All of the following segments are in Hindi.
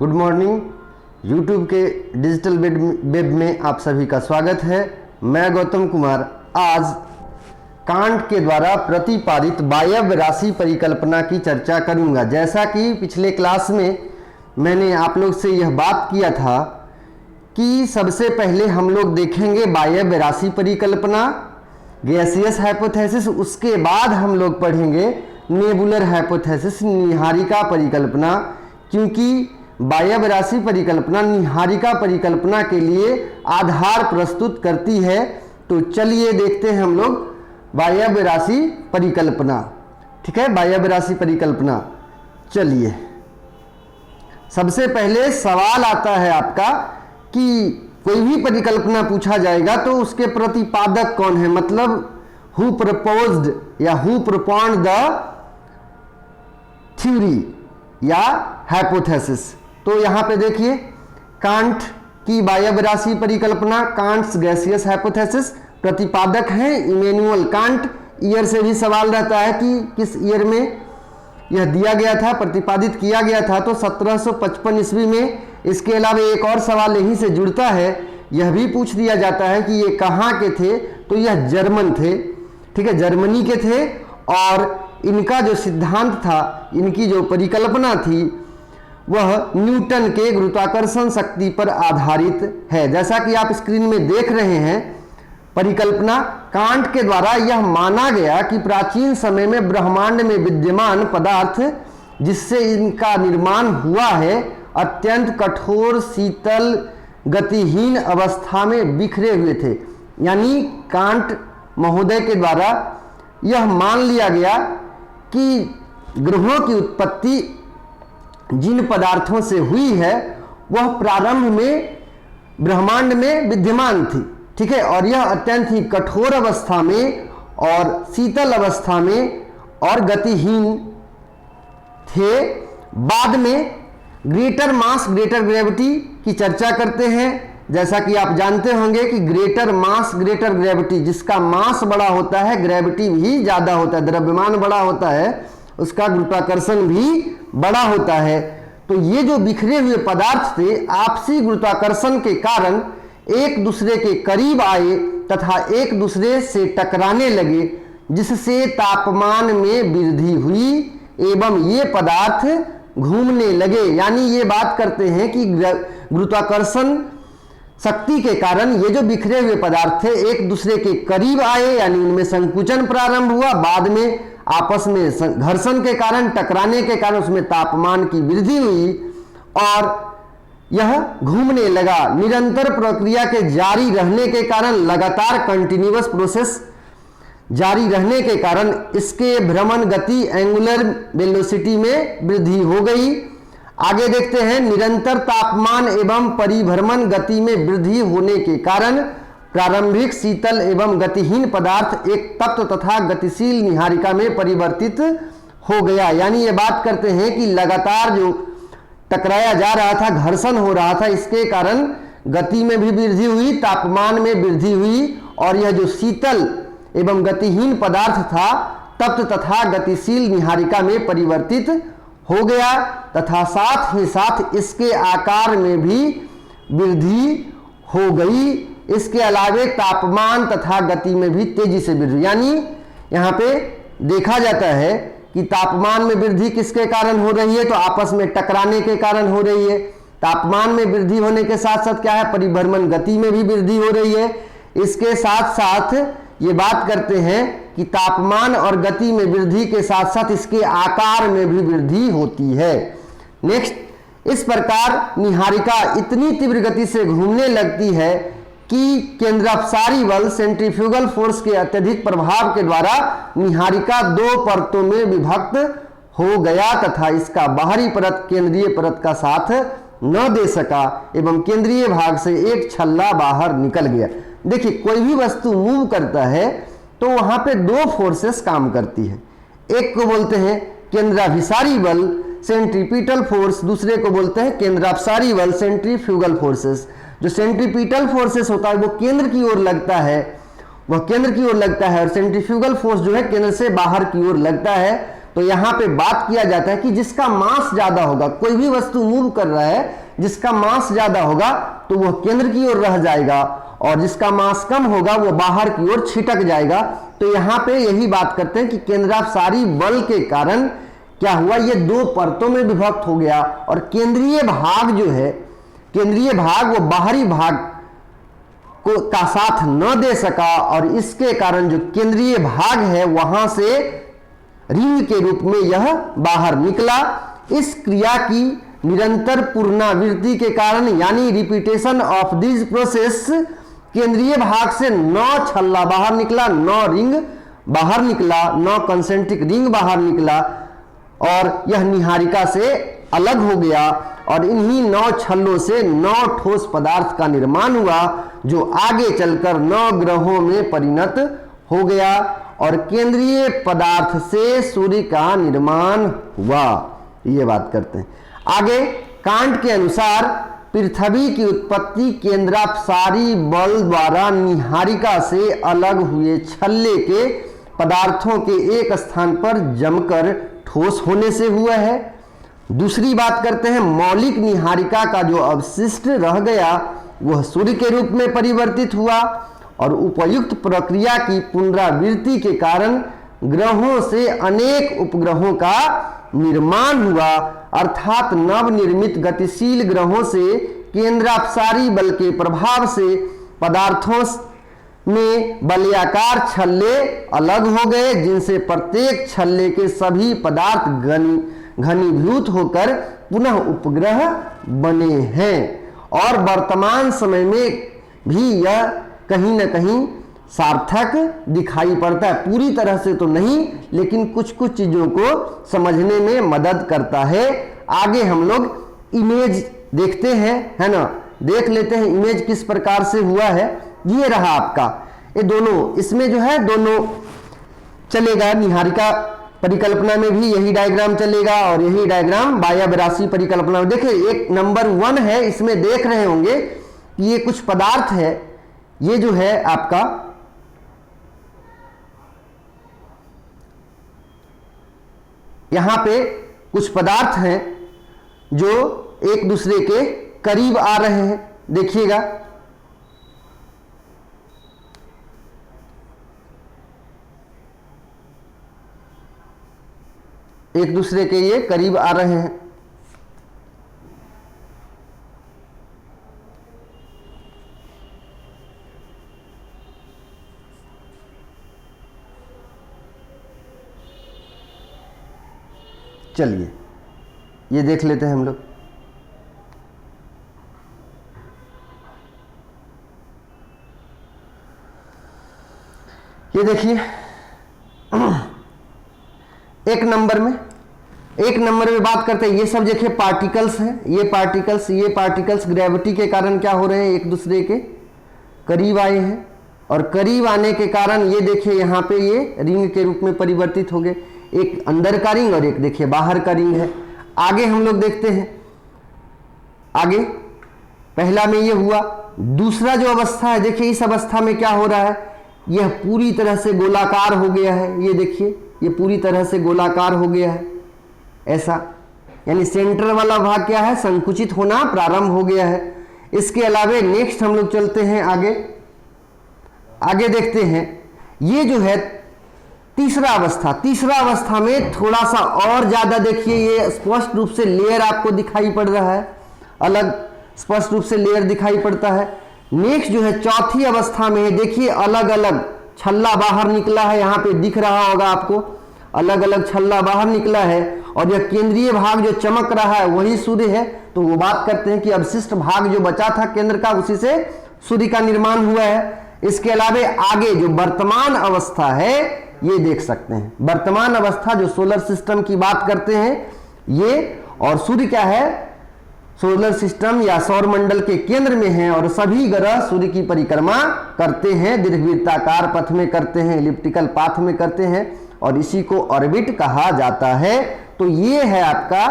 Good morning. यूट्यूब के डिजिटल वेब में आप सभी का स्वागत है। मैं गौतम कुमार आज कांट के द्वारा प्रतिपादित वायव्य राशि परिकल्पना की चर्चा करूंगा। जैसा कि पिछले क्लास में मैंने आप लोग से यह बात किया था कि सबसे पहले हम लोग देखेंगे वायव्य राशि परिकल्पना, गैसियस हाइपोथेसिस, उसके बाद हम लोग पढ़ेंगे नेबुलर हाइपोथेसिस, निहारिका परिकल्पना, क्योंकि वायव्य राशि परिकल्पना निहारिका परिकल्पना के लिए आधार प्रस्तुत करती है। तो चलिए देखते हैं हम लोग वायव्य राशि परिकल्पना। ठीक है, वायव्य राशि परिकल्पना। चलिए, सबसे पहले सवाल आता है आपका कि कोई भी परिकल्पना पूछा जाएगा तो उसके प्रतिपादक कौन है, मतलब हु प्रपोज्ड या हु प्रोपॉन्ड द थ्योरी या हाइपोथेसिस। तो यहां पे देखिए, कांट की वायव्य राशि परिकल्पना, कांट्स गैसियस हाइपोथेसिस, प्रतिपादक हैं इमैनुअल कांट। ईयर से भी सवाल रहता है कि किस ईयर में यह दिया गया था, प्रतिपादित किया गया था, तो 1755 ईस्वी में। इसके अलावा एक और सवाल यहीं से जुड़ता है, यह भी पूछ दिया जाता है कि ये कहाँ के थे, तो यह जर्मन थे। ठीक है, जर्मनी के थे और इनका जो सिद्धांत था, इनकी जो परिकल्पना थी, वह न्यूटन के गुरुत्वाकर्षण शक्ति पर आधारित है। जैसा कि आप स्क्रीन में देख रहे हैं, परिकल्पना कांट के द्वारा यह माना गया कि प्राचीन समय में ब्रह्मांड में विद्यमान पदार्थ जिससे इनका निर्माण हुआ है अत्यंत कठोर, शीतल, गतिहीन अवस्था में बिखरे हुए थे। यानी कांट महोदय के द्वारा यह मान लिया गया कि ग्रहों की उत्पत्ति जिन पदार्थों से हुई है वह प्रारंभ में ब्रह्मांड में विद्यमान थी। ठीक है, और यह अत्यंत ही कठोर अवस्था में और शीतल अवस्था में और गतिहीन थे। बाद में ग्रेटर मास ग्रेटर ग्रेविटी की चर्चा करते हैं। जैसा कि आप जानते होंगे कि ग्रेटर मास ग्रेटर ग्रेविटी, जिसका मास बड़ा होता है ग्रेविटी भी ज्यादा होता है, द्रव्यमान बड़ा होता है, उसका गुरुत्वाकर्षण भी बड़ा होता है। तो ये जो बिखरे हुए पदार्थ थे आपसी गुरुत्वाकर्षण के कारण एक दूसरे के करीब आए तथा एक दूसरे से टकराने लगे, जिससे तापमान में वृद्धि हुई एवं ये पदार्थ घूमने लगे। यानी ये बात करते हैं कि गुरुत्वाकर्षण शक्ति के कारण ये जो बिखरे हुए पदार्थ थे एक दूसरे के करीब आए, यानी उनमें संकुचन प्रारंभ हुआ, बाद में आपस में घर्षण के कारण, टकराने के कारण उसमें तापमान की वृद्धि हुई और यह घूमने लगा। निरंतर प्रक्रिया के जारी रहने के कारण, लगातार कंटिन्यूअस प्रोसेस जारी रहने के कारण इसके भ्रमण गति एंगुलर वेलोसिटी में वृद्धि हो गई। आगे देखते हैं, निरंतर तापमान एवं परिभ्रमण गति में वृद्धि होने के कारण प्रारंभिक शीतल एवं गतिहीन पदार्थ एक तप्त तथा गतिशील निहारिका में परिवर्तित हो गया। यानी ये बात करते हैं कि लगातार जो टकराया जा रहा था, घर्षण हो रहा था, इसके कारण गति में भी वृद्धि हुई, तापमान में वृद्धि हुई और यह जो शीतल एवं गतिहीन पदार्थ था तप्त तथा गतिशील निहारिका में परिवर्तित हो गया तथा साथ ही साथ इसके आकार में भी वृद्धि हो गई। इसके अलावे तापमान तथा गति में भी तेजी से वृद्धि। यानी यहाँ पे देखा जाता है कि तापमान में वृद्धि किसके कारण हो रही है, तो आपस में टकराने के कारण हो रही है। तापमान में वृद्धि होने के साथ साथ क्या है, परिभ्रमण गति में भी वृद्धि हो रही है। इसके साथ साथ ये बात करते हैं कि तापमान और गति में वृद्धि के साथ साथ इसके आकार में भी वृद्धि होती है। नेक्स्ट, इस प्रकार निहारिका इतनी तीव्र गति से घूमने लगती है कि केंद्रापसारी बल सेंट्रीफ्यूगल फोर्स के अत्यधिक प्रभाव के द्वारा निहारिका दो परतों में विभक्त हो गया तथा इसका बाहरी परत केंद्रीय परत का साथ न दे सका एवं केंद्रीय भाग से एक छल्ला बाहर निकल गया। देखिए, कोई भी वस्तु मूव करता है तो वहां पे दो फोर्सेस काम करती है। एक को बोलते हैं केंद्राभिसारी बल सेंट्रीपिटल फोर्स, दूसरे को बोलते हैं केंद्रापसारी बल सेंट्रीफ्यूगल फोर्सेस। जो सेंट्रीपिटल फोर्सेस होता है वो केंद्र की ओर लगता है, वह केंद्र की ओर लगता है और सेंट्रीफ्यूगल फोर्स जो है केंद्र से बाहर की ओर लगता है। तो यहाँ पे बात किया जाता है कि जिसका मास ज्यादा होगा, कोई भी वस्तु मूव कर रहा है, जिसका मास ज्यादा होगा तो वह केंद्र की ओर रह जाएगा, और जिसका मास कम होगा वो बाहर की ओर छिटक जाएगा। तो यहाँ पे यही बात करते हैं कि केंद्रापसारी बल के कारण क्या हुआ, ये दो परतों में विभक्त हो गया, और केंद्रीय भाग जो है, केंद्रीय भाग वो बाहरी भाग को का साथ न दे सका, और इसके कारण जो केंद्रीय भाग है वहां से रिंग के रूप में यह बाहर निकला। इस क्रिया की निरंतर पुनरावृत्ति के कारण, यानी रिपीटेशन ऑफ दिस प्रोसेस, केंद्रीय भाग से 9 छल्ला बाहर निकला, 9 रिंग बाहर निकला, 9 कंसेंट्रिक रिंग बाहर निकला, और यह निहारिका से अलग हो गया, और इन्हीं 9 छल्लों से 9 ठोस पदार्थ का निर्माण हुआ, जो आगे चलकर 9 ग्रहों में परिणत हो गया, और केंद्रीय पदार्थ से सूर्य का निर्माण हुआ। ये बात करते हैं आगे। कांट के अनुसार पृथ्वी की उत्पत्ति केंद्रापसारी बल द्वारा निहारिका से अलग हुए छल्ले के पदार्थों के एक स्थान पर जमकर ठोस होने से हुआ है। दूसरी बात करते हैं, मौलिक निहारिका का जो अवशिष्ट रह गया वह सूर्य के रूप में परिवर्तित हुआ, और उपयुक्त प्रक्रिया की पुनरावृत्ति के कारण ग्रहों से अनेक उपग्रहों का निर्माण हुआ, अर्थात नवनिर्मित गतिशील ग्रहों से केंद्रापसारी बल के प्रभाव से पदार्थों में वलयाकार छल्ले अलग हो गए, जिनसे प्रत्येक छल्ले के सभी पदार्थ घनीभूत होकर पुनः उपग्रह बने हैं। और वर्तमान समय में भी यह कहीं न कहीं सार्थक दिखाई पड़ता है, पूरी तरह से तो नहीं, लेकिन कुछ कुछ चीजों को समझने में मदद करता है। आगे हम लोग इमेज देखते हैं, है ना, देख लेते हैं इमेज किस प्रकार से हुआ है। ये रहा आपका, ये दोनों, इसमें जो है दोनों चलेगा। निहारिका परिकल्पना में भी यही डायग्राम चलेगा, और यही डायग्राम वायव्य राशि परिकल्पना में। देखिए एक नंबर 1 है, इसमें देख रहे होंगे कि ये कुछ पदार्थ है, ये जो है आपका यहां पे कुछ पदार्थ हैं जो एक दूसरे के करीब आ रहे हैं, देखिएगा। एक दूसरे के ये करीब आ रहे हैं। चलिए ये देख लेते हैं हम लोग। ये देखिए एक नंबर में बात करते हैं, ये सब देखिए पार्टिकल्स हैं, ये पार्टिकल्स ग्रेविटी के कारण क्या हो रहे हैं, एक दूसरे के करीब आए हैं, और करीब आने के कारण ये देखिए यहाँ पे ये रिंग के रूप में परिवर्तित हो गए। एक अंदर का रिंग और एक देखिए बाहर का रिंग है। आगे हम लोग देखते हैं, आगे पहला में ये हुआ। दूसरा जो अवस्था है, देखिए इस अवस्था में क्या हो रहा है, यह पूरी तरह से गोलाकार हो गया है। ये देखिए ये पूरी तरह से गोलाकार हो गया है, ऐसा, यानी सेंटर वाला भाग क्या है, संकुचित होना प्रारंभ हो गया है। इसके अलावे नेक्स्ट हम लोग चलते हैं आगे देखते हैं, ये जो है तीसरा अवस्था में थोड़ा सा और ज्यादा देखिए ये स्पष्ट रूप से लेयर आपको दिखाई पड़ रहा है, अलग स्पष्ट रूप से लेयर दिखाई पड़ता है। नेक्स्ट जो है चौथी अवस्था में है, देखिए अलग अलग छल्ला बाहर निकला है, यहाँ पे दिख रहा होगा आपको, अलग अलग छल्ला बाहर निकला है, और यह केंद्रीय भाग जो चमक रहा है वही सूर्य है। तो वो बात करते हैं कि अवशिष्ट भाग जो बचा था केंद्र का, उसी से सूर्य का निर्माण हुआ है। इसके अलावा आगे जो वर्तमान अवस्था है, ये देख सकते हैं वर्तमान अवस्था जो सोलर सिस्टम की बात करते हैं ये, और सूर्य क्या है, सोलर सिस्टम या सौर मंडल के केंद्र में है, और सभी ग्रह सूर्य की परिक्रमा करते हैं, दीर्घवृत्ताकार पथ में करते हैं, एलिप्टिकल पाथ में करते हैं, और इसी को ऑर्बिट कहा जाता है। तो ये है आपका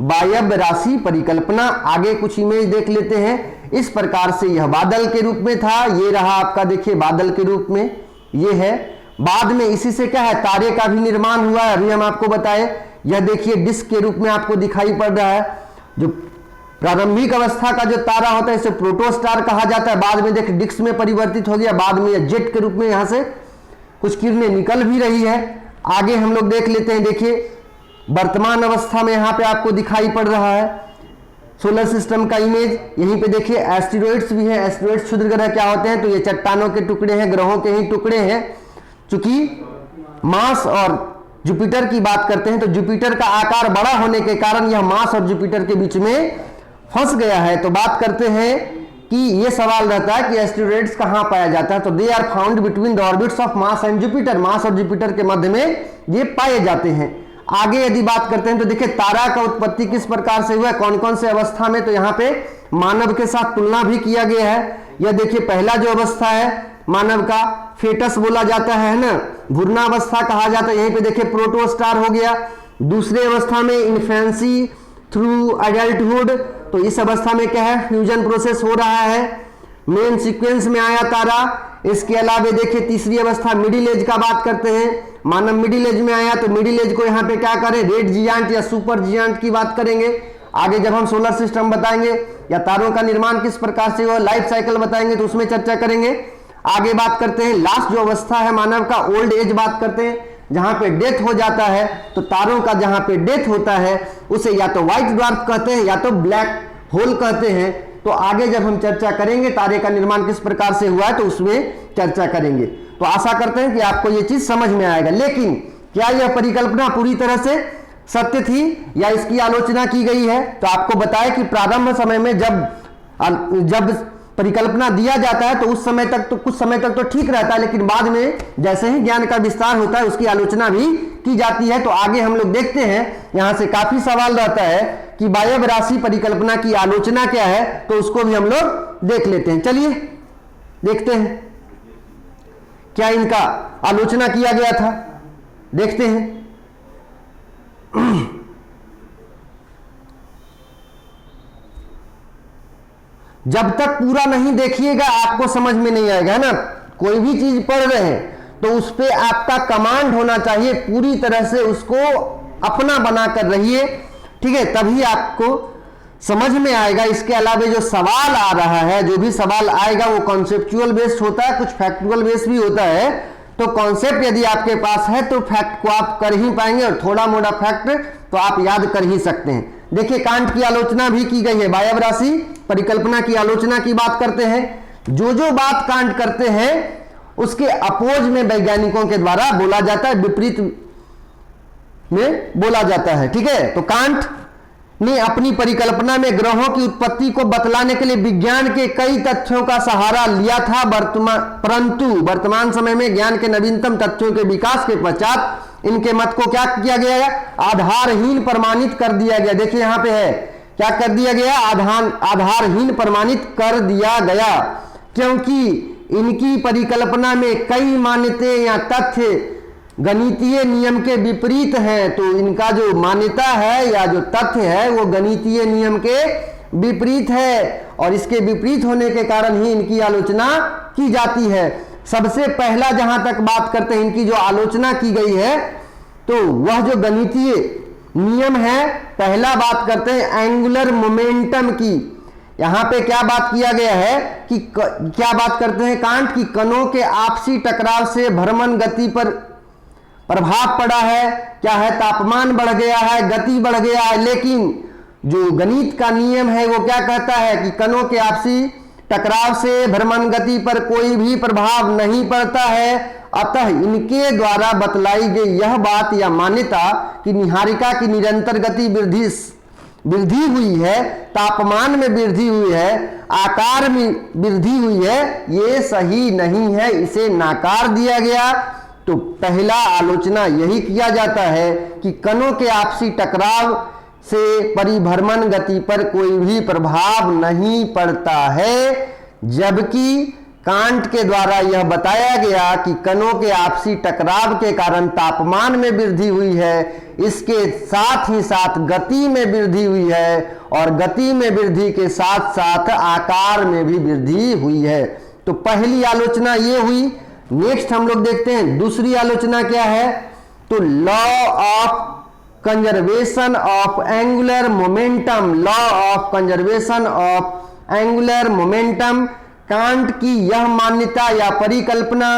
वायव्य राशि परिकल्पना। आगे कुछ इमेज देख लेते हैं। इस प्रकार से यह बादल के रूप में था, ये रहा आपका देखिए बादल के रूप में, ये है बाद में इसी से क्या है, तारे का भी निर्माण हुआ है, अभी हम आपको बताए। यह देखिए डिस्क के रूप में आपको दिखाई पड़ रहा है। जो प्रारंभिक अवस्था का जो तारा होता है इसे प्रोटोस्टार कहा जाता है, बाद में देखिए डिस्क में परिवर्तित हो गया, बाद में यह जेट के रूप में यहां से कुछ किरणें निकल भी रही है। आगे हम लोग देख लेते हैं। देखिए वर्तमान अवस्था में यहां पे आपको दिखाई पड़ रहा है सोलर सिस्टम का इमेज। यहीं पे देखिए एस्टेरॉइड्स भी है। एस्टेरॉइड्स क्षुद्र ग्रह क्या होते हैं, तो ये चट्टानों के टुकड़े हैं, ग्रहों के ही टुकड़े हैं। चूंकि मार्स और जुपिटर की बात करते हैं तो जुपिटर का आकार बड़ा होने के कारण यह मार्स और जुपिटर के बीच में फंस गया है। तो बात करते हैं कि यह सवाल रहता है कि एस्टेरॉइड्स कहां पाया जाता है, तो they are found between the orbits of Mars and Jupiter. Mars और जुपिटर के मध्य में ये पाए जाते हैं। आगे यदि बात करते हैं तो देखिए तारा का उत्पत्ति किस प्रकार से हुआ है, कौन कौन से अवस्था में, तो यहां पे मानव के साथ तुलना भी किया गया है। यह देखिए पहला जो अवस्था है मानव का फेटस बोला जाता है ना, भूरना अवस्था कहा जाता है। यहीं पे देखिए प्रोटोस्टार हो गया। दूसरे अवस्था में इन्फेंसी थ्रू एडल्टहुड, तो इस अवस्था में क्या है, फ्यूजन प्रोसेस हो रहा है। मेन सीक्वेंस में आया तारा। इसके अलावा देखिए तीसरी अवस्था मिडिल एज का बात करते हैं, मानव मिडिल एज में आया। तो मिडिल एज को यहाँ पे क्या करें, रेड जियांट या सुपर जियांट की बात करेंगे। आगे जब हम सोलर सिस्टम बताएंगे या तारों का निर्माण किस प्रकार से हुआ, लाइफ साइकिल बताएंगे तो उसमें चर्चा करेंगे। आगे बात करते हैं लास्ट जो अवस्था है मानव का, ओल्ड एज बात करते हैं, जहां पे डेथ हो जाता है। तो तारों का जहां पे डेथ होता है उसे या तो व्हाइट ड्वार्फ कहते हैं या तो ब्लैक होल कहते हैं। तो आगे जब हम चर्चा करेंगे तारे का निर्माण किस प्रकार से हुआ है तो उसमें चर्चा करेंगे। तो आशा करते हैं कि आपको ये चीज समझ में आएगा। लेकिन क्या यह परिकल्पना पूरी तरह से सत्य थी या इसकी आलोचना की गई है, तो आपको बताया कि प्रारंभ समय में जब परिकल्पना दिया जाता है तो उस समय तक तो कुछ समय तक तो ठीक रहता है, लेकिन बाद में जैसे ही ज्ञान का विस्तार होता है उसकी आलोचना भी की जाती है। तो आगे हम लोग देखते हैं, यहां से काफी सवाल रहता है कि वायव्य राशि परिकल्पना की आलोचना क्या है, तो उसको भी हम लोग देख लेते हैं। चलिए देखते हैं क्या इनका आलोचना किया गया था, देखते हैं। जब तक पूरा नहीं देखिएगा आपको समझ में नहीं आएगा ना। कोई भी चीज पढ़ रहे हैं तो उस पे आपका कमांड होना चाहिए, पूरी तरह से उसको अपना बनाकर रहिए, ठीक है, तभी आपको समझ में आएगा। इसके अलावा जो सवाल आ रहा है, जो भी सवाल आएगा वो कॉन्सेप्चुअल बेस्ड होता है, कुछ फैक्चुअल बेस्ड भी होता है। तो कॉन्सेप्ट यदि आपके पास है तो फैक्ट को आप कर ही पाएंगे, और थोड़ा मोड़ा फैक्ट तो आप याद कर ही सकते हैं। देखिए कांट की आलोचना भी की गई है, वायव्य राशि परिकल्पना की आलोचना की बात करते हैं। जो जो बात कांट करते हैं उसके अपोज में वैज्ञानिकों के द्वारा बोला जाता है, विपरीत में बोला जाता है, ठीक है। तो कांट ने अपनी परिकल्पना में ग्रहों की उत्पत्ति को बतलाने के लिए विज्ञान के कई तथ्यों का सहारा लिया था, परंतु वर्तमान समय में ज्ञान के नवीनतम तथ्यों के विकास के पश्चात इनके मत को क्या किया गया, आधारहीन प्रमाणित कर दिया गया। देखिए यहां पे है, क्या कर दिया गया, आधारहीन प्रमाणित कर दिया गया, क्योंकि इनकी परिकल्पना में कई मान्यताएं या तथ्य गणितीय नियम के विपरीत हैं। तो इनका जो मान्यता है या जो तथ्य है वो गणितीय नियम के विपरीत है, और इसके विपरीत होने के कारण ही इनकी आलोचना की जाती है। सबसे पहला जहां तक बात करते हैं इनकी जो आलोचना की गई है, तो वह जो गणितीय नियम है, पहला बात करते हैं एंगुलर मोमेंटम की। यहां पे क्या बात किया गया है कि क्या बात करते हैं कांट की कणों के आपसी टकराव से भ्रमण गति पर प्रभाव पड़ा है, क्या है, तापमान बढ़ गया है, गति बढ़ गया है। लेकिन जो गणित का नियम है वो क्या कहता है कि कणों के आपसी टकराव से भ्रमण गति पर कोई भी प्रभाव नहीं पड़ता है। अतः इनके द्वारा बतलाई गई यह बात या मान्यता कि निहारिका की निरंतर गति वृद्धि हुई है, तापमान में वृद्धि हुई है, आकार में वृद्धि हुई है, ये सही नहीं है, इसे नाकार दिया गया। तो पहला आलोचना यही किया जाता है कि कणों के आपसी टकराव से परिभ्रमण गति पर कोई भी प्रभाव नहीं पड़ता है, जबकि कांट के द्वारा यह बताया गया कि कणों के आपसी टकराव के कारण तापमान में वृद्धि हुई है, इसके साथ ही साथ गति में वृद्धि हुई है, और गति में वृद्धि के साथ साथ आकार में भी वृद्धि हुई है। तो पहली आलोचना ये हुई नेक्स्ट हम लोग देखते हैं दूसरी आलोचना क्या है। तो law of conservation of angular momentum, law of conservation of angular momentum, can't की यह मान्यता या परिकल्पना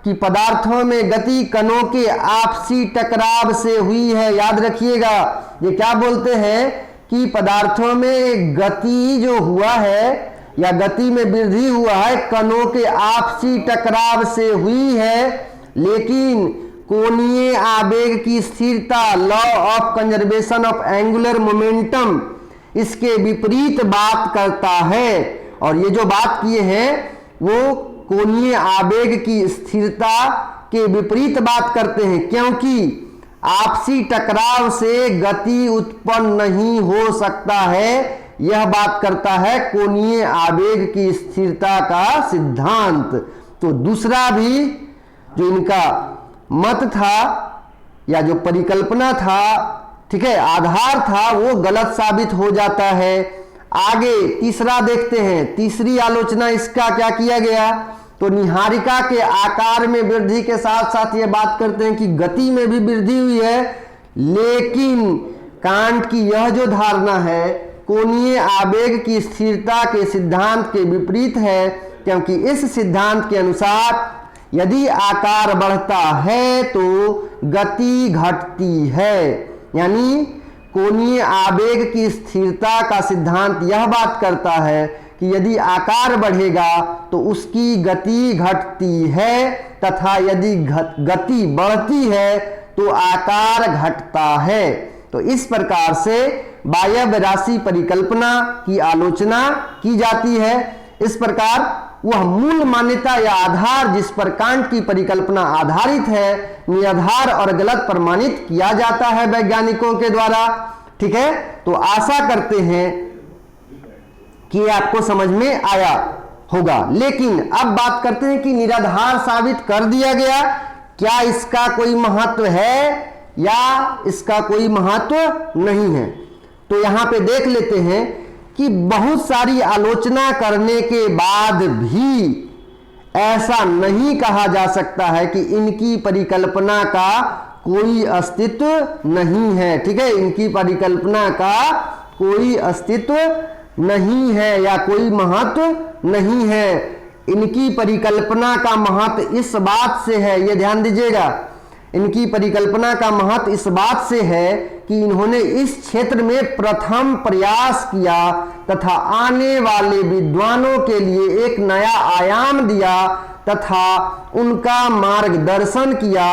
कि पदार्थों में गति कणों के आपसी टकराव से हुई है। याद रखिएगा, ये क्या बोलते हैं कि पदार्थों में गति जो हुआ है या गति में वृद्धि हुआ है कणों के आपसी टकराव से हुई है, लेकिन कोणीय आवेग की स्थिरता, law of conservation of angular momentum, इसके विपरीत बात करता है। और ये जो बात किए हैं वो कोणीय आवेग की स्थिरता के विपरीत बात करते हैं, क्योंकि आपसी टकराव से गति उत्पन्न नहीं हो सकता है। यह बात करता है कोणीय आवेग की स्थिरता का सिद्धांत। तो दूसरा भी जो इनका मत था या जो परिकल्पना था, ठीक है, आधार था, वो गलत साबित हो जाता है। आगे तीसरा देखते हैं, तीसरी आलोचना इसका क्या किया गया। तो निहारिका के आकार में वृद्धि के साथ साथ ये बात करते हैं कि गति में भी वृद्धि हुई है, लेकिन कांट की यह जो धारणा है कोणीय आवेग की स्थिरता के सिद्धांत के विपरीत है, क्योंकि इस सिद्धांत के अनुसार यदि आकार बढ़ता है तो गति घटती है। यानी कोणीय आवेग की स्थिरता का सिद्धांत यह बात करता है कि यदि आकार बढ़ेगा तो उसकी गति घटती है, तथा यदि गति बढ़ती है तो आकार घटता है। तो इस प्रकार से वायव्य राशि परिकल्पना की आलोचना की जाती है। इस प्रकार वह मूल मान्यता या आधार जिस पर कांट की परिकल्पना आधारित है, निराधार और गलत प्रमाणित किया जाता है वैज्ञानिकों के द्वारा। ठीक है, तो आशा करते हैं कि आपको समझ में आया होगा। लेकिन अब बात करते हैं कि निराधार साबित कर दिया गया, क्या इसका कोई महत्व है या इसका कोई महत्व नहीं है। तो यहां पे देख लेते हैं कि बहुत सारी आलोचना करने के बाद भी ऐसा नहीं कहा जा सकता है कि इनकी परिकल्पना का कोई अस्तित्व नहीं है। ठीक है, इनकी परिकल्पना का कोई अस्तित्व नहीं है या कोई महत्व नहीं है। इनकी परिकल्पना का महत्व इस बात से है, ये ध्यान दीजिएगा, इनकी परिकल्पना का महत्व इस बात से है कि इन्होंने इस क्षेत्र में प्रथम प्रयास किया तथा आने वाले विद्वानों के लिए एक नया आयाम दिया तथा उनका मार्गदर्शन किया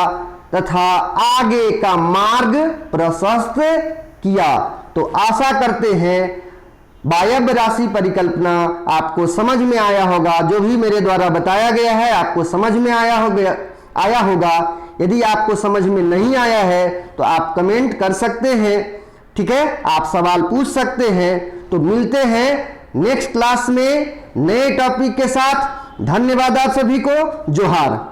तथा आगे का मार्ग प्रशस्त किया। तो आशा करते हैं वायव्य राशि परिकल्पना आपको समझ में आया होगा। जो भी मेरे द्वारा बताया गया है आपको समझ में आया होगा। यदि आपको समझ में नहीं आया है तो आप कमेंट कर सकते हैं। ठीक है, आप सवाल पूछ सकते हैं। तो मिलते हैं नेक्स्ट क्लास में नए टॉपिक के साथ। धन्यवाद आप सभी को। जोहार।